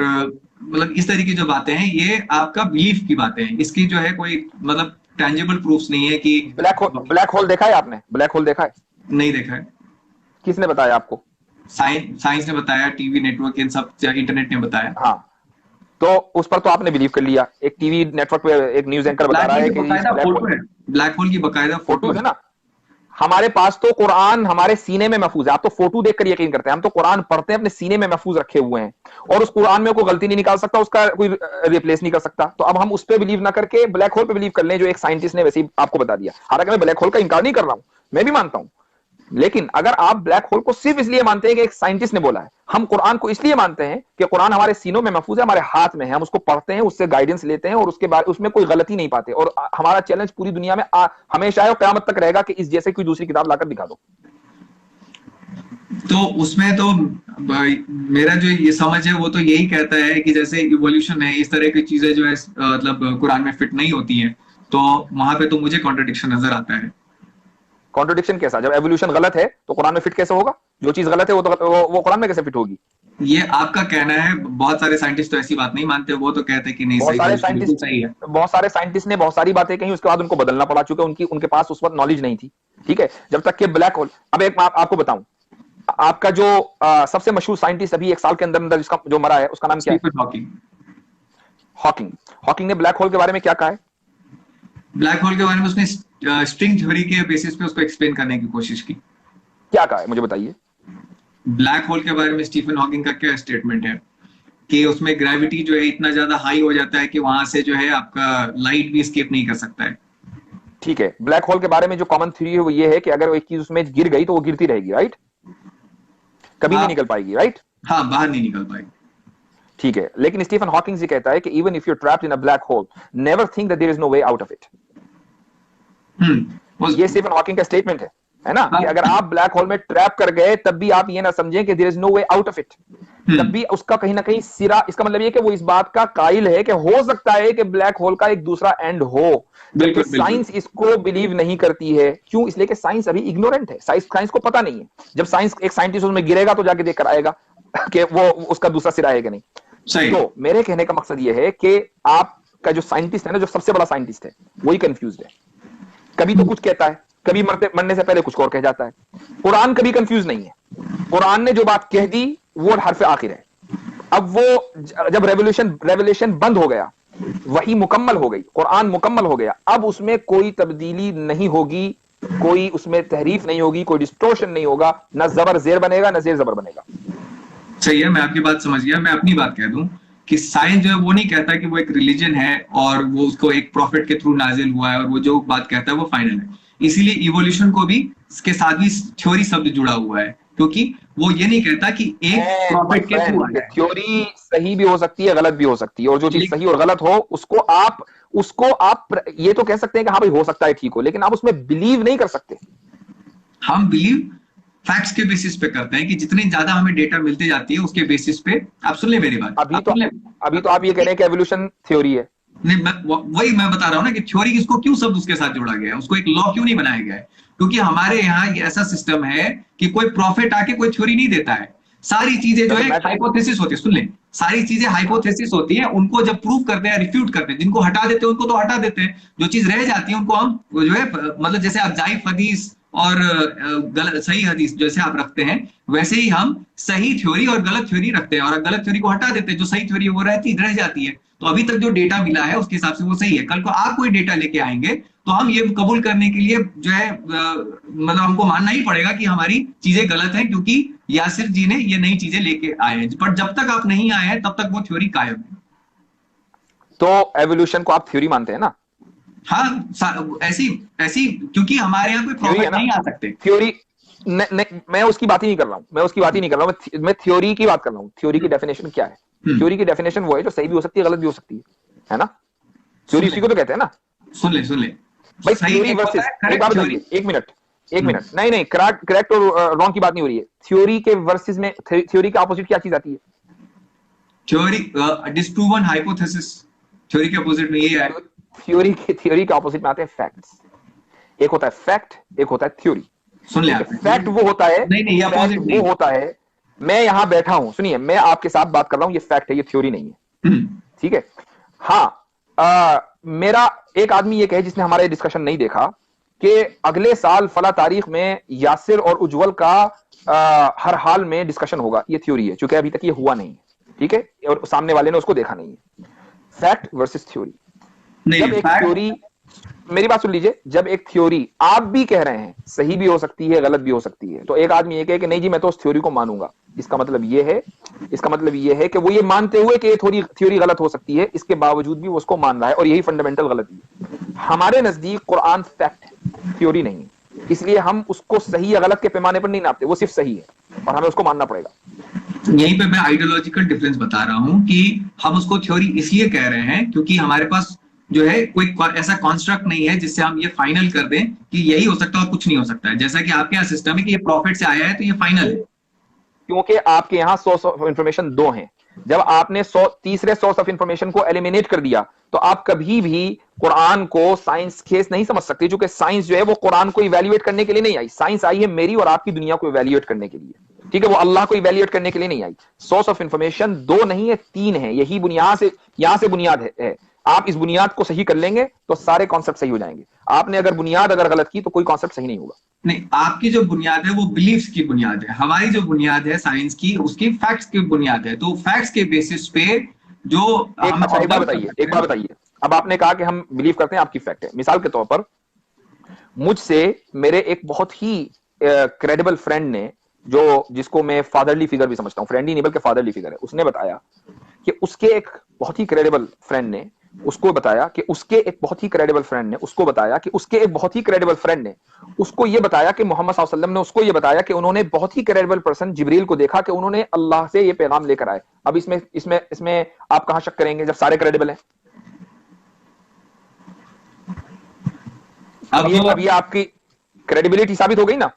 मतलब इस तरीके की जो बातें हैं ये आपका बिलीफ की बातें हैं। इसकी जो है कोई मतलब टेंजिबल प्रूफ्स नहीं है कि ब्लैक होल देखा है आपने? ब्लैक होल देखा है? नहीं देखा है। किसने बताया आपको? साइंस ने बताया, टीवी नेटवर्क, इन सब इंटरनेट ने बताया। हाँ, तो उस पर तो आपने बिलीव कर लिया। एक टीवी नेटवर्क पे एक न्यूज एंकर बता रहा है कि ब्लैक होल की बकायदा फोटो है ना। हमारे पास तो कुरान हमारे सीने में महफूज है। आप तो फोटो देखकर यकीन करते हैं, हम तो कुरान पढ़ते हैं, अपने सीने में महफूज रखे हुए हैं, और उस कुरान में कोई गलती नहीं निकाल सकता, उसका कोई रिप्लेस नहीं कर सकता। तो अब हम उस पर बिलीव ना करके ब्लैक होल पे बिलीव कर लें, जो एक साइंटिस्ट ने वैसे ही आपको बता दिया। हालांकि मैं ब्लैक होल का इंकार नहीं कर रहा हूं, मैं भी मानता हूं, लेकिन अगर आप ब्लैक होल को सिर्फ इसलिए मानते हैं कि एक साइंटिस्ट ने बोला है, हम कुरान को इसलिए मानते हैं कि कुरान हमारे सीनों में महफूज है, हमारे हाथ में है, हम उसको पढ़ते हैं, उससे गाइडेंस लेते हैं, और उसके बाद उसमें कोई गलती नहीं पाते। और हमारा चैलेंज पूरी दुनिया में हमेशा है और क़यामत तक रहेगा कि इस जैसे कोई दूसरी किताब लाकर दिखा दो। तो उसमें तो मेरा जो ये समझ है वो तो यही कहता है कि जैसे इवोल्यूशन है, इस तरह की चीजें जो है मतलब कुरान में फिट नहीं होती हैं, तो वहां पे तो मुझे कॉन्ट्रडिक्शन नजर आता है। कॉन्ट्रडिक्शन कैसा? जब एवोल्यूशन गलत है तो कुरान में फिट कैसे होगा? जो चीज गलत है वो तो वो कुरान में कैसे फिट होगी? ये आपका कहना है, बहुत सारे साइंटिस्ट तो ऐसी बात नहीं मानते, वो तो कहते हैं कि नहीं, बहुत सारे सही बिल्कुल सही है। बहुत सारे साइंटिस्ट ने बहुत सारी बातें कही, उसके बाद उनको बदलना पड़ा, चूंकि उनके पास उस वक्त नॉलेज नहीं थी। ठीक है, जब तक कि ब्लैक होल, अब एक मैं आपको बताऊं, आपका जो सबसे मशहूर साइंटिस्ट अभी एक साल के अंदर अंदर जिसका जो मरा है, उसका नाम क्या है? Stephen Hawking. हॉकिंग। हॉकिंग ने ब्लैक होल के बारे में क्या कहा है? ब्लैक होल के बारे में उसने स्ट्रिंग थ्योरी के बेसिस पे उसको एक्सप्लेन करने की कोशिश की। क्या कहा है मुझे बताइए। ब्लैक होल के बारे में स्टीफन हॉकिंग का क्या स्टेटमेंट है कि उसमें ग्रेविटी जो है इतना ज्यादा हाई हो जाता है कि वहां से जो है आपका लाइट भी एस्केप नहीं कर सकता है। ठीक है, ब्लैक होल के बारे में जो कॉमन थ्योरी है वो ये है कि अगर एक चीज उसमें गिर गई तो वो गिरती रहेगी, राइट? कभी नहीं निकल पाएगी, राइट? हाँ, बाहर नहीं निकल पाएगी। ठीक है, लेकिन स्टीफन हॉकिंग जी कहता है कि even if you trapped in a black hole, never think that there is no way out of it. ये स्टीफन हॉकिंग का स्टेटमेंट है ना, कि अगर आप ब्लैक होल में ट्रैप कर गए तब भी आप ये ना समझें कि there is no way out of it, तब भी उसका कहीं ना कहीं सिरा, इसका मतलब ये कि वो इस बात का कायल है कि हो सकता है कि ब्लैक होल का एक दूसरा एंड हो। बिल्कुल, साइंस इसको बिलीव नहीं करती है। क्यों? इसलिए कि साइंस अभी इग्नोरेंट है, साइंस को पता नहीं है। जब साइंस एक साइंटिस्ट उसमें गिरेगा तो जाके देख कर आएगा कि वो उसका दूसरा सिरा है कि नहीं। सही। तो मेरे कहने का मकसद ये है कि आपका जो साइंटिस्ट है ना, जो सबसे बड़ा साइंटिस्ट है, वही कंफ्यूज्ड है। कभी तो कुछ कहता है, कभी मरने से पहले कुछ और कह जाता है। कुरान कभी कंफ्यूज नहीं है। कुरान ने जो बात कह दी वो हरफ आखिर है। अब वो जब रेवोल्यूशन बंद हो गया, वही मुकम्मल हो गई, कुरान मुकम्मल हो गया, अब उसमें कोई तब्दीली नहीं होगी, कोई उसमें तहरीफ नहीं होगी, कोई डिस्टोर्शन नहीं होगा, ना जबर जेर बनेगा ना जेर जबर बनेगा। सही है, मैं आपकी बात समझ गया। मैं अपनी बात कह दूं कि साइंस जो है वो नहीं कहता कि वो एक रिलीजन है और वो उसको एक प्रॉफिट के थ्रू नाजिल हुआ है और वो जो बात कहता है वो फाइनल है। इसीलिए इवोल्यूशन को भी इसके साथ भी थ्योरी शब्द जुड़ा हुआ है, क्योंकि वो ये नहीं कहता कि एक प्रॉफिट के थ्रू आया है। थ्योरी सही भी हो सकती है, गलत भी हो सकती है, और जो चीज सही और गलत हो उसको आप ये तो कह सकते हैं कि हाँ भाई हो सकता है ठीक हो, लेकिन आप उसमें बिलीव नहीं कर सकते। हम बिलीव फैक्ट्स के बेसिस पे करते हैं कि जितनी ज्यादा हमें डेटा मिलती जाती है उसके बेसिस पे। आप सुन ले मेरी बात। अभी तो आप ये कह रहे हैं कि एवोल्यूशन थ्योरी है। नहीं, वही मैं बता रहा हूं ना कि थ्योरी इसको क्यों शब्द उसके साथ जोड़ा गया है, उसको एक लॉ क्यों नहीं बनाया गया है? क्योंकि हमारे यहाँ ये ऐसा सिस्टम है कि कोई प्रॉफिट आके कोई थ्योरी नहीं देता है। सारी चीजें जो है हाइपोथेसिस होती है। सुन ले, सारी चीजें हाइपोथेसिस होती है, उनको जब प्रूव करते हैं, रिफ्यूट करते हैं, जिनको हटा देते हैं उनको तो हटा देते हैं, जो चीज रह जाती है उनको हम जो है मतलब जैसे आप जाइफ हदीस और सही हदीस जैसे आप रखते हैं, वैसे ही हम सही थ्योरी और गलत थ्योरी रखते हैं, और गलत थ्योरी को हटा देते हैं, जो सही थ्योरी है वो रह जाती है। तो अभी तक जो डेटा मिला है उसके हिसाब से वो सही है। कल को आप कोई डेटा लेके आएंगे तो हम ये कबूल करने के लिए जो है मतलब हमको मानना ही पड़ेगा कि हमारी चीजें गलत हैं, क्योंकि यासिर जी ने ये नई चीजें लेके आए हैं। पर जब तक आप नहीं आए हैं तब तक वो थ्योरी कायम है। तो एवोल्यूशन को आप थ्योरी मानते हैं ना? हाँ, ऐसी क्योंकि हमारे यहाँ कोई प्रॉब्लम नहीं आ सकते। थ्योरी मैं उसकी बात ही नहीं कर रहा हूं, मैं थ्योरी की बात कर रहा हूं। थ्योरी की डेफिनेशन क्या है? थ्योरी की डेफिनेशन वो है जो सही भी हो सकती है, गलत भी हो सकती है ना? थ्योरी उसी को तो कहते हैं ना। सुन ले भाई, थ्योरी वर्सेस, एक मिनट नहीं, करेक्ट और रॉन्ग की बात नहीं हो रही है। थ्योरी के वर्सेस में थ्योरी के ऑपोजिट क्या चीज आती है? Theory disproven hypothesis. थ्योरी के ऑपोजिट में ये है। थ्योरी के ऑपोजिट में आते हैं फैक्ट्स। एक होता है फैक्ट, एक होता है थ्योरी। सुन ले, फैक्ट वो होता है, नहीं अपोजिट नहीं होता है, मैं यहां बैठा हूं, सुनिए, मैं आपके साथ बात कर रहा हूं, ये फैक्ट है, ये थ्योरी नहीं है। ठीक है? हाँ, मेरा एक आदमी ये कहे जिसने हमारा डिस्कशन नहीं देखा कि अगले साल फला तारीख में यासिर और उज्जवल का हर हाल में डिस्कशन होगा, ये थ्योरी है, क्योंकि अभी तक ये हुआ नहीं है। ठीक है? और सामने वाले ने उसको देखा नहीं है। Fact versus theory. जब एक थ्योरी, मेरी बात सुन लीजिए, जब एक थ्योरी आप भी कह रहे हैं सही भी हो सकती है, गलत भी हो सकती है, तो एक आदमी ये कहे कि नहीं जी मैं तो उस थ्योरी को मानूंगा, इसका मतलब ये है कि वो ये मानते हुए कि ये थ्योरी गलत हो सकती है, इसके बावजूद भी वो उसको मान रहा है, और यही फंडामेंटल गलती है। हमारे नजदीक कुरान फैक्ट है, थ्योरी नहीं है, इसलिए हम उसको सही या गलत के पैमाने पर नहीं नापते, वो सिर्फ सही है और हमें उसको मानना पड़ेगा। यहीं पे मैं आइडियोलॉजिकल डिफरेंस बता रहा हूं कि हम उसको थ्योरी इसलिए कह रहे हैं क्योंकि हमारे पास जो है कोई ऐसा कॉन्स्ट्रक्ट नहीं है जिससे हम ये फाइनल कर दें कि यही हो सकता है और कुछ नहीं हो सकता है। जैसा कि आपके यहाँ सिस्टम है कि ये प्रॉफिट से आया है तो ये फाइनल है, क्योंकि आपके यहाँ सोर्स ऑफ इंफॉर्मेशन दो हैं। जब आपने तीसरे सोर्स ऑफ इंफॉर्मेशन को एलिमिनेट कर दिया तो आप कभी भी कुरान को साइंस केस नहीं समझ सकते, क्योंकि साइंस जो है वो कुरान को इवैल्यूएट करने के लिए नहीं आई, साइंस आई है मेरी और आपकी दुनिया को इवैल्यूएट करने के लिए। ठीक है, वो अल्लाह को इवैल्यूएट करने के लिए नहीं आई। सोर्स ऑफ इंफॉर्मेशन 2 नहीं है, 3 है। यही बुनियाद यहां से बुनियाद है। आप इस बुनियाद को सही कर लेंगे तो सारे कॉन्सेप्ट सही हो जाएंगे। आपने अगर बुनियाद अगर गलत की तो कोई कॉन्सेप्ट सही नहीं होगा। नहीं, आपकी जो बुनियाद है वो बिलीफ्स की बुनियाद है, हमारी जो बुनियाद है साइंस की, उसकी फैक्ट्स की बुनियाद है। तो फैक्ट्स के बेसिस पे जो एक बात बताइए, अब आपने कहा कि हम बिलीव करते हैं, आपकी फैक्ट है। मिसाल के तौर पर मुझसे मेरे एक बहुत ही क्रेडिबल फ्रेंड ने, जो जिसको मैं फादरली फिगर भी समझता हूं, फ्रेंड ही नहीं बल्कि फादरली फिगर है, उसने बताया कि उसके एक बहुत ही क्रेडिबल फ्रेंड ने उसको बताया कि उसके एक बहुत ही क्रेडिबल फ्रेंड ने उसको बताया कि उसके एक बहुत ही क्रेडिबल फ्रेंड ने उसको ये बताया कि मोहम्मद सल्लल्लाहु अलैहि वसल्लम ने उसको ये बताया कि उन्होंने बहुत ही क्रेडिबल पर्सन जिब्रील को देखा कि उन्होंने अल्लाह से ये पैगाम लेकर आए। अब इसमें आप कहां शक करेंगे जब सारे क्रेडिबल हैं? अब ये आपकी क्रेडिबिलिटी साबित हो गई ना।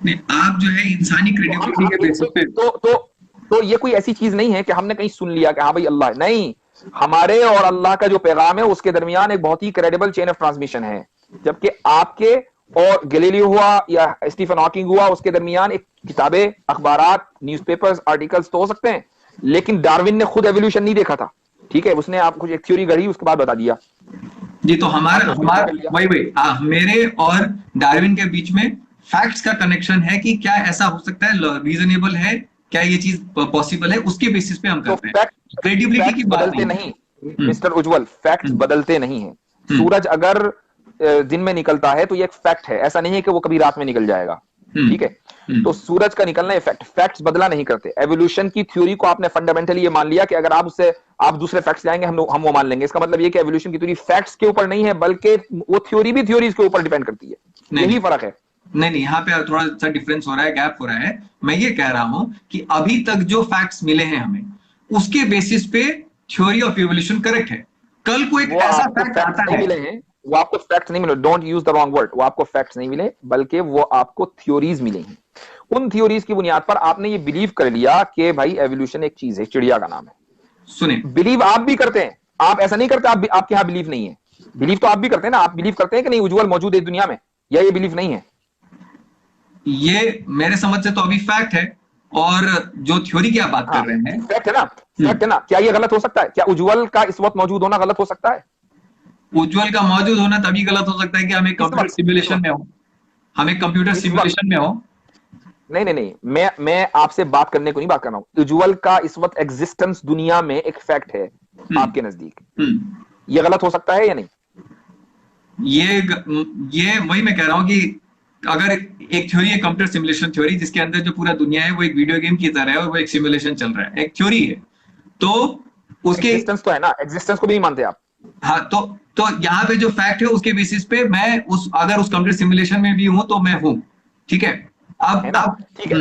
नहीं, आप जो है इंसानी क्रेडिबिलिटी के बेसिस पे तो ये कोई ऐसी चीज नहीं है कि हमने कहीं सुन लिया कि हाँ भाई अल्लाह, नहीं, हमारे और अल्लाह का जो पैगाम है उसके दरमियान एक बहुत ही क्रेडिबल चेन ऑफ ट्रांसमिशन है। जबकि आपके और गैलीलियो हुआ या स्टीफन हॉकिंग हुआ, उसके दरमियान एक किताबें, अखबारात, न्यूज़पेपर्स, आर्टिकल्स तो हो सकते हैं, लेकिन डार्विन ने खुद एवोल्यूशन नहीं देखा था। ठीक है, उसने आपको एक थ्योरी गढ़ी, उसके बाद बता दिया जी। तो हमारा वही मेरे और डार्विन के बीच में फैक्ट्स का कनेक्शन है कि क्या ऐसा हो सकता है, रीजनेबल है, क्या ये चीज पॉसिबल है, उसके बेसिस पे हम करते हैं। क्रेडिबिलिटी की बात नहीं मिस्टर उज्जवल, फैक्ट्स बदलते नहीं है। सूरज अगर दिन में निकलता है तो ये एक फैक्ट है, ऐसा नहीं है कि वो कभी रात में निकल जाएगा। ठीक है, तो सूरज का निकलना ये फैक्ट्स बदला नहीं करते। एवोल्यूशन की थ्योरी को आपने फंडामेंटली ये मान लिया कि अगर आप उससे आप दूसरे फैक्ट्स लाएंगे हम वो मान लेंगे। इसका मतलब ये कि एवोल्यूशन की थ्योरी फैक्ट्स के ऊपर नहीं है, बल्कि वो थ्योरी भी थ्योरीज के ऊपर डिपेंड करती है। यही फर्क है। नहीं, यहाँ पे थोड़ा सा डिफरेंस हो रहा है, गैप हो रहा है। मैं ये कह रहा हूं कि अभी तक जो फैक्ट्स मिले हैं हमें, उसके बेसिस पे थ्योरी ऑफ इवोल्यूशन करेक्ट है। कल को एक ऐसा फैक्ट आता है, मिले हैं, वो आपको फैक्ट्स नहीं मिले, don't use the wrong word, वो आपको फैक्ट्स नहीं मिले बल्कि वो आपको थ्योरीज मिले हैं। उन थ्योरीज की बुनियाद पर आपने ये बिलीव कर लिया कि भाई एवोल्यूशन एक चीज है, चिड़िया का नाम है। सुने, बिलीव आप भी करते हैं, आप ऐसा नहीं करते आपके यहां बिलीव नहीं है। बिलीव तो आप भी करते हैं ना, आप बिलीव करते हैं कि नहीं उज्जवल मौजूद है दुनिया में, या ये बिलीव नहीं है? ये मेरे समझ से तो अभी फैक्ट है, और जो थ्योरी की आप बात कर रहे हैं फैक्ट है ना, फैक्ट है ना। क्या ये गलत हो सकता है? क्या उज्जवल का इस वक्त मौजूद होना गलत हो सकता है? उज्जवल का मौजूद होना तभी गलत हो सकता है कि हम एक कंप्यूटर सिमुलेशन में हो, हम एक कंप्यूटर सिमुलेशन में हो। नहीं, मैं आपसे बात करने को नहीं बात कर रहा हूं। उज्जवल का इस वक्त एग्जिस्टेंस दुनिया में एक फैक्ट है आपके नजदीक, ये गलत हो सकता है या नहीं? ये वही मैं कह रहा हूं कि अगर एक थ्योरी है कंप्यूटर सिमुलेशन थ्योरी, जिसके अंदर जो पूरा दुनिया है वो एक वीडियो गेम की तरह है और वो एक सिमुलेशन चल रहा है, एक थ्योरी है, तो उसके एग्जिस्टेंस तो है ना, एग्जिस्टेंस को भी नहीं मानते आप? हाँ, तो यहाँ पे जो फैक्ट है उसके बेसिस पे मैं अगर उस कंप्यूटर सिमुलेशन में भी हूं तो मैं हूं। ठीक है, ठीक है।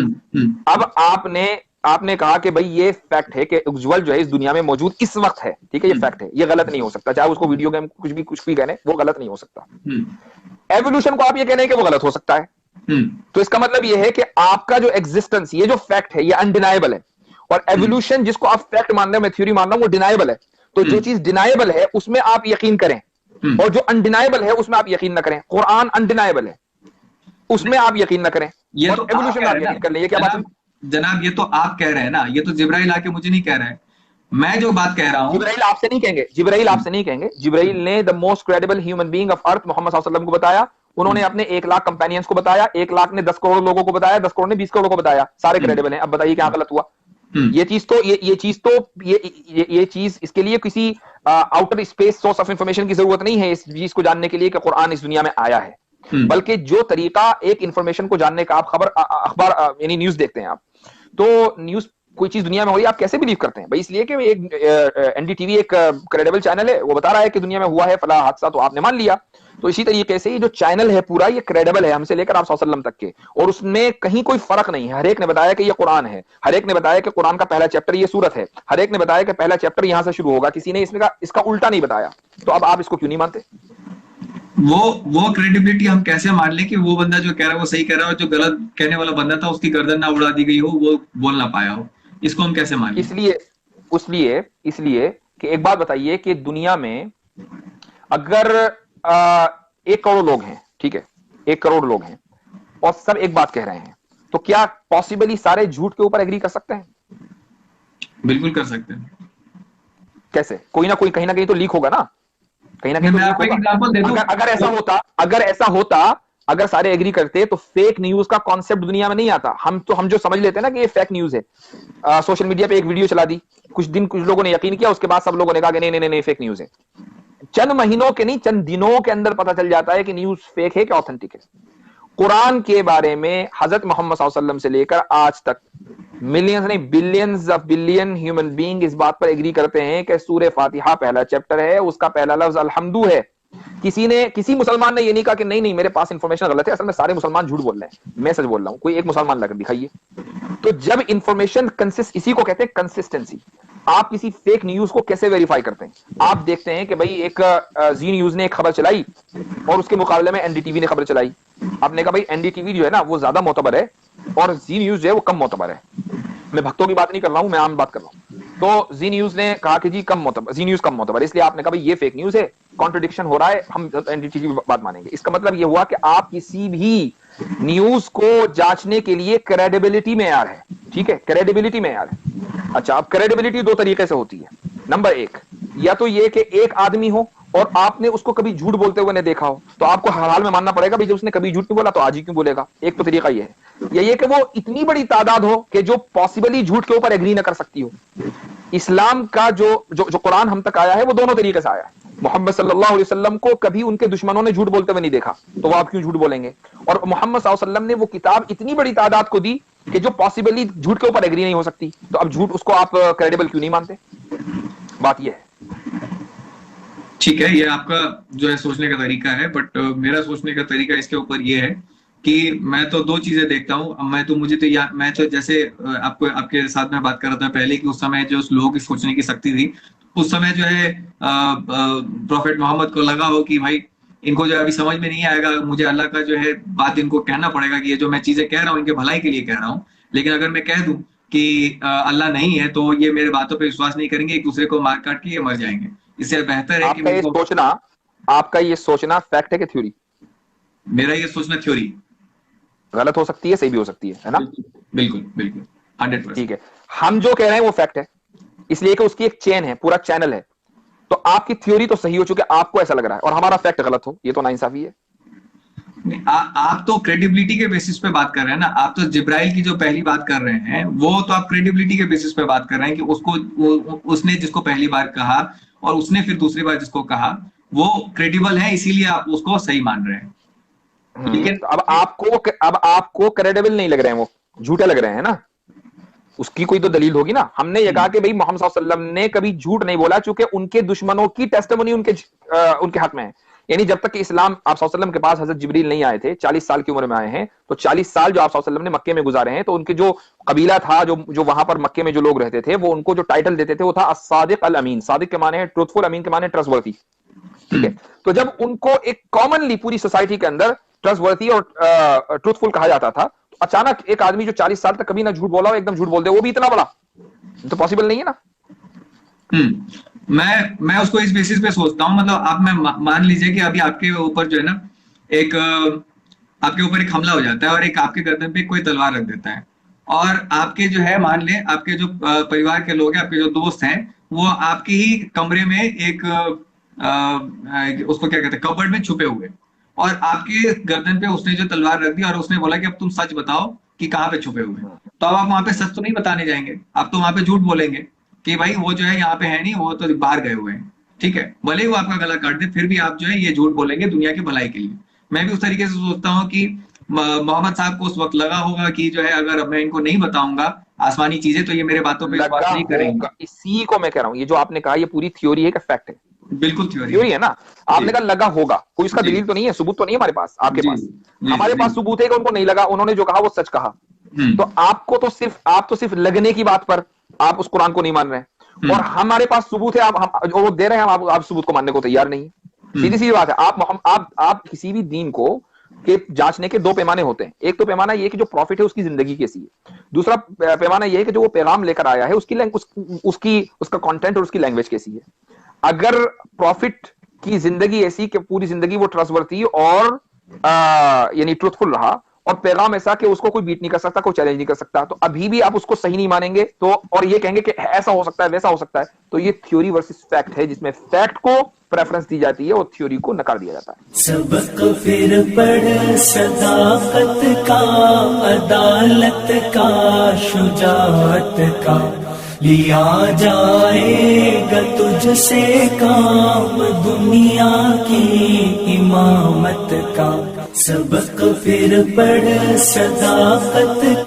अब आपने कहा कि भाई ये फैक्ट है कि उज्जवल जो है इस दुनिया में मौजूद इस वक्त है। ठीक है, ये फैक्ट है, ये गलत नहीं हो सकता, चाहे उसको वीडियो गेम कुछ भी कहने, वो गलत नहीं हो सकता। एवोल्यूशन को आप ये कहने हैं कि वो गलत हो सकता है, तो इसका मतलब ये है कि आपका जो एग्जिस्टेंस, ये जो फैक्ट है ये अनडिनाइबल है, और एवोल्यूशन जिसको आप फैक्ट मान रहे हो, मैं थ्योरी मान रहा हूं, वो डिनाइबल है। तो जो चीज डिनाइबल है उसमें आप यकीन करें, और जो अनडिनाइबल है उसमें आप यकीन ना करें। कुरान अनडिनाइबल है, उसमें आप यकीन ना करें, ये तो एवोल्यूशन में आप यकीन कर लें। क्या बात है जनाब? ये तो आप कह रहे हैं ना, ये तो जिब्राइल आके मुझे नहीं कह रहा है। मैं जो बात कह रहा हूं, जिब्राइल आपसे नहीं कहेंगे, जिब्राइल आपसे नहीं कहेंगे। जिब्राइल ने the most credible human being of earth Muhammad सल्लल्लाहु अलैहि वसल्लम को बताया। उन्होंने अपने 1 लाख कंपेनियंस को बताया, 1 लाख ने 10 करोड़ लोगों को बताया, 10 करोड़ ने 20 करोड़ को बताया, सारे क्रेडिबल हैं। अब बताइए क्या गलत हुआ? ये चीज इसके लिए किसी outer space source of information की जरूरत नहीं है इस चीज को जानने के लिए कि कुरान इस दुनिया में आया है, बल्कि जो तरीका एक इंफॉर्मेशन को जानने का, आप अखबार यानी न्यूज देखते हैं आप, तो न्यूज कोई चीज दुनिया में हो रही है, आप कैसे बिलीव करते हैं भाई? इसलिए कि एक एनडीटीवी एक क्रेडिबल चैनल है, वो बता रहा है कि दुनिया में हुआ है फला हादसा, तो आपने मान लिया। तो इसी तरीके से ये जो चैनल है पूरा, ये क्रेडिबल है हमसे लेकर आप सल्लल्लाहु अलैहि वसल्लम तक के, और उसमें कहीं कोई फर्क नहीं है। हर एक ने बताया कि ये कुरान है, हर एक ने बताया कि कुरान का पहला चैप्टर ये सूरत है, हर एक ने बताया कि पहला चैप्टर यहां से शुरू होगा, किसी ने इसका उल्टा नहीं बताया। तो अब आप इसको क्यों नहीं मानते? वो क्रेडिबिलिटी हम कैसे मान लें कि वो बंदा जो कह रहा है वो सही कह रहा है, और जो गलत कहने वाला बंदा था उसकी गर्दन ना उड़ा दी गई हो, वो बोल ना पाया हो, इसको हम कैसे मान लें? इसलिए कि एक बात बताइए कि दुनिया में अगर 1 करोड़ लोग हैं, ठीक है, 1 करोड़ लोग हैं, और सब एक बात कह रहे हैं, तो क्या पॉसिबली सारे झूठ के ऊपर एग्री कर सकते हैं? बिल्कुल कर सकते हैं। कैसे? कोई ना कोई कहीं ना कहीं तो लीक होगा ना, कहीं ना कहीं तो मैं लीक आपको एक होगा। एग्जांपल दे दूं। अगर ऐसा होता, अगर सारे एग्री करते तो फेक न्यूज का कॉन्सेप्ट दुनिया में नहीं आता। हम जो समझ लेते हैं ना कि ये फेक न्यूज है, सोशल मीडिया पे एक वीडियो चला दी, कुछ लोगों ने यकीन किया, उसके बाद सब लोगों ने कहा कि नहीं नहीं नहीं फेक न्यूज है। चंद महीनों के नहीं, चंद दिनों के अंदर पता चल जाता है कि न्यूज फेक है कि ऑथेंटिक है। कुरान के बारे में हजरत मोहम्मद सल्लल्लाहु अलैहि वसल्लम से लेकर आज तक मिलियंस नहीं billions of billion human being इस बात पर एग्री करते हैं कि सूरह फातिहा पहला चैप्टर है, उसका पहला लफ्ज अल्हम्दु है। किसी मुसलमान ने ये नहीं कहा कि नहीं नहीं मेरे पास इंफॉर्मेशन गलत है, असल में सारे मुसलमान झूठ बोल रहे हैं, मैं सच बोल रहा हूं, कोई एक मुसलमान लाकर दिखाइए। तो जब इंफॉर्मेशन कंसिस्ट, इसी को कहते हैं कंसिस्टेंसी। आप किसी फेक न्यूज को कैसे वेरीफाई करते हैं? आप देखते हैं कि भाई एक जी न्यूज ने एक खबर चलाई और उसके मुकाबले में एनडीटीवी ने खबर चलाई। आपने कहा भाई एनडीटीवी जो है ना वो ज्यादा मोतबर है और जी न्यूज जो है वो कम मोतबर है। मैं भक्तों की बात नहीं कर रहा हूं, मैं आम बात कर रहा हूं। तो जी न्यूज ने कहा कि जी जी न्यूज कम मोतबर, इसलिए आपने कहा भाई ये फेक न्यूज है, कॉन्ट्रडिक्शन हो रहा है, हम एनडीटीवी की बात मानेंगे। इसका मतलब ये हुआ कि आप किसी भी न्यूज को जांचने के लिए क्रेडिबिलिटी मेयार है, ठीक है, क्रेडिबिलिटी मेयार है। अच्छा, अब क्रेडिबिलिटी दो तरीके से होती है। नंबर एक, या तो ये कि एक आदमी हो और आपने उसको कभी झूठ बोलते हुए नहीं देखा हो, तो आपको हर हाल में मानना पड़ेगा भाई जब उसने कभी झूठ नहीं बोला तो आज ही क्यों बोलेगा। एक तो तरीका ये है। या ये कि वो इतनी बड़ी तादाद हो कि जो पॉसिबली झूठ के ऊपर एग्री ना कर सकती हो। इस्लाम का जो कुरान हम तक आया है वो दोनों तरीके से आया है। मोहम्मद सल्लल्लाहु अलैहि वसल्लम को कभी उनके दुश्मनों ने झूठ बोलते हुए नहीं देखा, तो वो आप क्यों झूठ बोलेंगे? और मोहम्मद सल्लल्लाहु अलैहि वसल्लम ने वो किताब इतनी बड़ी तादाद को दी कि जो पॉसिबली झूठ के ऊपर एग्री नहीं हो सकती, तो अब झूठ उसको आप क्रेडिबल क्यों नहीं मानते? बात ये है। ठीक है, ये आपका जो है सोचने का तरीका है, बट मेरा सोचने का तरीका इसके ऊपर ये है कि मैं तो दो चीजें देखता हूँ। मैं तो जैसे आपको आपके साथ में बात कर रहा था पहले कि उस समय जो लोगों की सोचने की शक्ति थी, उस समय जो है प्रॉफेट मोहम्मद को लगा हो कि भाई इनको जो है अभी समझ में नहीं आएगा, मुझे अल्लाह का जो है बात इनको कहना पड़ेगा कि ये जो मैं चीजें कह रहा हूँ इनके भलाई के लिए कह रहा हूँ। लेकिन अगर मैं कह दूं कि अल्लाह नहीं है तो ये मेरे बातों पर विश्वास नहीं करेंगे, एक दूसरे को मार काट के ये मर जाएंगे। इससे बेहतर है कि आपका ये सोचना फैक्ट है कि थ्योरी? मेरा ये सोचना थ्योरी। गलत हो सकती है, सही भी हो सकती है ना? बिल्कुल बिल्कुल 100%। ठीक है, हम जो कह रहे हैं वो फैक्ट है, इसलिए कि उसकी एक चेन है, पूरा चैनल है। तो आपकी थ्योरी तो सही हो चुकी है, आपको ऐसा लग रहा है, और हमारा फैक्ट गलत हो, ये तो नाइंसाफी है। आप तो क्रेडिबिलिटी के बेसिस पे बात कर रहे हैं ना। आप तो जिब्राइल की जो पहली बात कर रहे हैं वो तो आप क्रेडिबिलिटी के बेसिस पे बात कर रहे हैं कि उसने जिसको पहली बार कहा और उसने फिर दूसरी बार जिसको कहा वो क्रेडिबल है, इसीलिए आप उसको सही मान रहे हैं। लेकिन अब आपको क्रेडिबल नहीं लग रहे हैं, वो झूठे लग रहे हैं ना। उसकी कोई तो दलील होगी ना। हमने ये कहा कि भाई मोहम्मद सल्लल्लाहु अलैहि वसल्लम ने कभी झूठ नहीं बोला, चूंकि उनके दुश्मनों की टेस्टिमनी उनके हक में है। यानी जब तक कि इस्लाम आप सल्लल्लाहु अलैहि वसल्लम के पास हजरत जिब्रील नहीं आए थे, 40 साल की उम्र में आए हैं, तो 40 साल जो आप सल्लल्लाहु अलैहि वसल्लम ने मक्के में गुजारे हैं, तो उनके जो कबीला था, जो वहां पर मक्के में जो लोग रहते थे, वो उनको जो टाइटल देते थे वो था अस-सादिक अल अमीन। सादिक के माने ट्रूथफुल, अमीन के माने ट्रस्टवर्थी। ठीक है, तो जब उनको एक कॉमनली पूरी सोसाइटी के अंदर ट्रस्टवर्थी और ट्रूथफुल कहा जाता था, तो अचानक एक आदमी जो 40 साल तक कभी ना झूठ बोला हो एकदम झूठ बोल दे, वो भी इतना बड़ा, तो पॉसिबल नहीं है ना। मैं उसको इस बेसिस पे सोचता हूँ, मतलब आप मान लीजिए कि अभी आपके ऊपर जो है ना आपके ऊपर एक हमला हो जाता है और एक आपके गर्दन पे कोई तलवार रख देता है, और आपके जो है मान ले आपके जो परिवार के लोग हैं, आपके जो दोस्त हैं, वो आपके ही कमरे में एक उसको क्या कहते हैं कबर्ड में छुपे हुए, और आपके गर्दन पे उसने जो तलवार रख दी और उसने बोला कि अब तुम सच बताओ कि कहाँ पे छुपे हुए। तो अब आप वहां पे सच तो नहीं बताने जाएंगे, आप तो वहां पे झूठ बोलेंगे कि भाई वो जो है यहाँ पे है नहीं, वो तो बाहर गए हुए हैं। ठीक है, भले ही वो आपका गला काट दे, फिर भी आप जो है ये झूठ बोलेंगे दुनिया की भलाई के लिए। मैं भी उस तरीके से सोचता हूँ कि मोहम्मद साहब को उस वक्त लगा होगा कि जो है अगर मैं इनको नहीं बताऊंगा आसमानी चीजें तो ये मेरे बातों पे विश्वास नहीं करेंगे। इसी को मैं कह रहा हूँ, ये जो आपने कहा ये पूरी थ्योरी है कि फैक्ट है? बिल्कुल थ्योरी है ना। आपने कहा लगा होगा, कोई इसका दलील तो नहीं है, सबूत तो नहीं है हमारे पास, आपके पास। हमारे पास सबूत है कि उनको नहीं लगा, उन्होंने जो कहा वो सच कहा। तो आप तो सिर्फ लगने की बात पर आप उस कुरान को नहीं मान रहे हैं, और हमारे पास सबूत है, आप वो दे रहे हैं, आप सबूत को मानने को तैयार नहीं है। सीधी सी बात है। आप किसी भी दीन को के जांचने के दो पैमाने होते हैं। एक तो पैमाना ये कि जो प्रॉफिट है उसकी जिंदगी कैसी है, दूसरा पैमाना ये है कि जो वो पैगाम लेकर आया है उसका कंटेंट और उसकी लैंग्वेज कैसी है। अगर प्रॉफिट की जिंदगी ऐसी कि पूरी जिंदगी वो ट्रस्टवर्थी और यानी ट्रूथफुल रहा, और पैगाम ऐसा कि उसको कोई बीट नहीं कर सकता, कोई चैलेंज नहीं कर सकता। तो अभी भी आप उसको सही नहीं मानेंगे तो, और ये कहेंगे कि ऐसा हो सकता है वैसा हो सकता है, तो ये थ्योरी वर्सेस फैक्ट है, जिसमें फैक्ट को प्रेफरेंस दी जाती है और थ्योरी को नकार दिया जाता है। सबक फिर पढ़ सदाकत का, अदालत का, शुजाअत का, लिया जाएगा तुझसे काम दुनिया की इमामत का। सबक फिर पढ़ सदाकत